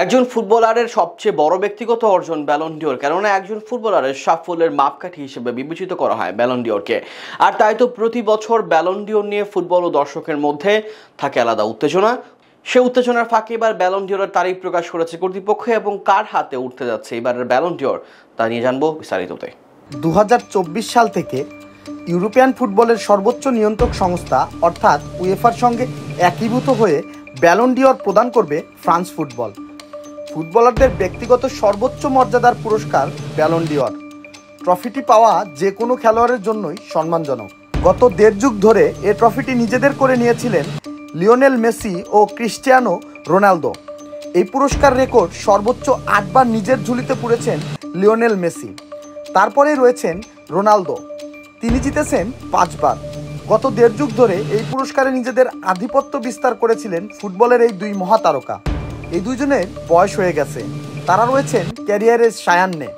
একজন ফুটবলারের সবচেয়ে বড় ব্যক্তিগত অর্জন ব্যালন ডিওর, কেননা একজন ফুটবলারের সাফল্যের মাপকাঠি হিসেবে বিবেচিত করা হয় ব্যালন ডিওরকে। আর তাই তো প্রতি বছর ব্যালন ডিওর নিয়ে ফুটবল ও দর্শকের মধ্যে থাকে আলাদা উত্তেজনা। সে উত্তেজনার ফাঁকে এবার ব্যালন ডিওরের তারিখ প্রকাশ করেছে কর্তৃপক্ষ, এবং কার হাতে উঠতে যাচ্ছে এবারের ব্যালন ডিওর তা নিয়ে জানবো বিস্তারিততে। 2024 সাল থেকে ইউরোপিয়ান ফুটবলের সর্বোচ্চ নিয়ন্ত্রক সংস্থা অর্থাৎ উয়েফার সঙ্গে একীভূত হয়ে ব্যালন ডিওর প্রদান করবে ফ্রান্স ফুটবল। ফুটবলারদের ব্যক্তিগত সর্বোচ্চ মর্যাদার পুরস্কার ব্যালন ডিওর। ট্রফিটি পাওয়া যে কোনো খেলোয়াড়ের জন্যই সম্মানজনক। গত দেড় যুগ ধরে এ ট্রফিটি নিজেদের করে নিয়েছিলেন লিওনেল মেসি ও ক্রিস্টিয়ানো রোনালদো। এই পুরস্কার রেকর্ড সর্বোচ্চ 8 বার নিজের ঝুলিতে পুরেছেন লিওনেল মেসি। তারপরেই রয়েছেন রোনালদো, তিনি জিতেছেন 5 বার। গত দেড় যুগ ধরে এই পুরস্কারে নিজেদের আধিপত্য বিস্তার করেছিলেন ফুটবলের এই দুই মহাতারকা। এই দুজনের বয়স হয়ে গেছে, তারা রয়েছেন ক্যারিয়ারের সায়ান্নে।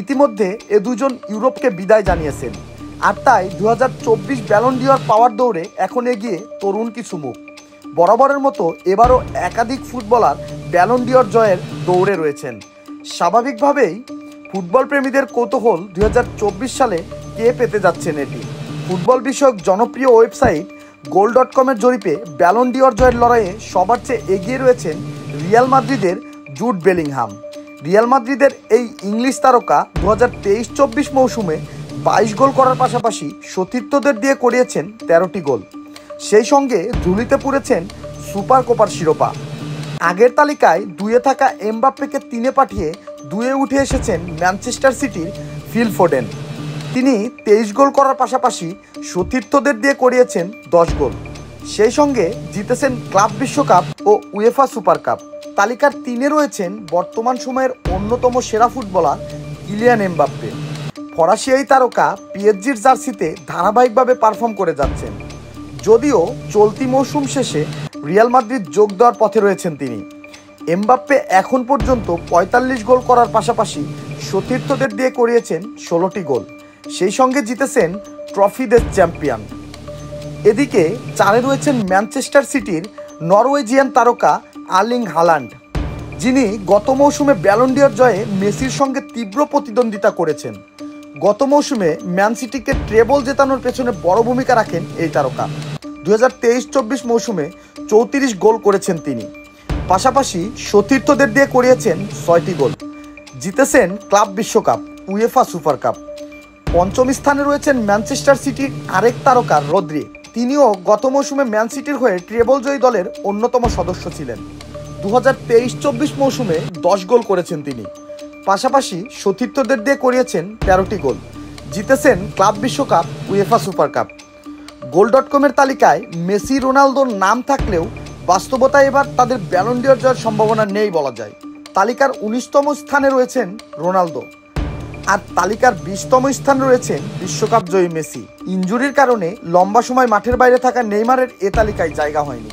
ইতিমধ্যে এ দুজন ইউরোপকে বিদায় জানিয়েছেন। আর তাই 2024 ব্যালন ডিওর পাওয়ার দৌড়ে এখন এগিয়ে তরুণ কিছু মুখ। বরাবরের মতো এবারও একাধিক ফুটবলার ব্যালন ডিওর জয়ের দৌড়ে রয়েছেন। স্বাভাবিকভাবেই ফুটবল প্রেমীদের কৌতূহল 2024 সালে কে পেতে যাচ্ছেন এটি। ফুটবল বিষয়ক জনপ্রিয় ওয়েবসাইট গোল.com-এর জরিপে ব্যালন ডিওর জয়ের লড়াইয়ে সবার চেয়ে এগিয়ে রয়েছেন রিয়াল মাদ্রিদের জুড বেলিংহাম। রিয়াল মাদ্রিদের এই ইংলিশ তারকা 2023-24 মৌসুমে 22 গোল করার পাশাপাশি সতীর্থদের দিয়ে করিয়েছেন 13টি গোল। সেই সঙ্গে ঝুলিতে পুরেছেন সুপার কোপার শিরোপা। আগের তালিকায় 2-এ থাকা এমবাপ্পেকে 3-এ পাঠিয়ে 2-এ উঠে এসেছেন ম্যানচেস্টার সিটির ফিল ফোডেন। তিনি 23 গোল করার পাশাপাশি সতীর্থদের দিয়ে করিয়েছেন 10 গোল। সেই সঙ্গে জিতেছেন ক্লাব বিশ্বকাপ ও উয়েফা সুপার কাপ। তালিকার 3-এ রয়েছেন বর্তমান সময়ের অন্যতম সেরা ফুটবলার কিলিয়ান এমবাপ্পে। ফরাসি এই তারকা পিএসজির জার্সিতে ধারাবাহিকভাবে পারফর্ম করে যাচ্ছেন। যদিও চলতি মৌসুম শেষে রিয়াল মাদ্রিদ যোগ দেওয়ার পথে রয়েছেন তিনি। এমবাপ্পে এখন পর্যন্ত 45 গোল করার পাশাপাশি সতীর্থদের দিয়ে করিয়েছেন 16টি গোল। সেই সঙ্গে জিতেছেন ট্রফি দে চ্যাম্পিয়ন। এদিকে 4-এ রয়েছেন ম্যানচেস্টার সিটির নরওয়েজিয়ান তারকা আর্লিং হালান্ড, যিনি গত মৌসুমে ব্যালন ডিওর জয়ে মেসির সঙ্গে তীব্র প্রতিদ্বন্দ্বিতা করেছেন। গত মৌসুমে ম্যান সিটিকে ট্রেবল জেতানোর পেছনে বড় ভূমিকা রাখেন এই তারকা। 2023-24 মৌসুমে 34 গোল করেছেন তিনি, পাশাপাশি সতীর্থদের দিয়ে করিয়েছেন 6টি গোল। জিতেছেন ক্লাব বিশ্বকাপ, উয়েফা সুপার কাপ। 5ম স্থানে রয়েছেন ম্যানচেস্টার সিটির আরেক তারকা রদ্রি। তিনিও গত মৌসুমে ম্যান সিটির হয়ে ট্রেবল জয়ী দলের অন্যতম সদস্য ছিলেন। 2023-24 মৌসুমে 10 গোল করেছেন তিনি, পাশাপাশি সতীর্থদের দিয়ে করিয়েছেন 13টি গোল। জিতেছেন ক্লাব বিশ্বকাপ, উয়েফা সুপার কাপ। গোল.com-এর তালিকায় মেসি রোনালদোর নাম থাকলেও বাস্তবতায় এবার তাদের ব্যালন ডিওর জয়ের সম্ভাবনা নেই বলা যায়। তালিকার 19তম স্থানে রয়েছেন রোনালদো, আর তালিকার 20তম স্থানে রয়েছেন বিশ্বকাপ জয়ী মেসি। ইনজুরির কারণে লম্বা সময় মাঠের বাইরে থাকা নেইমারের এ তালিকায় জায়গা হয়নি।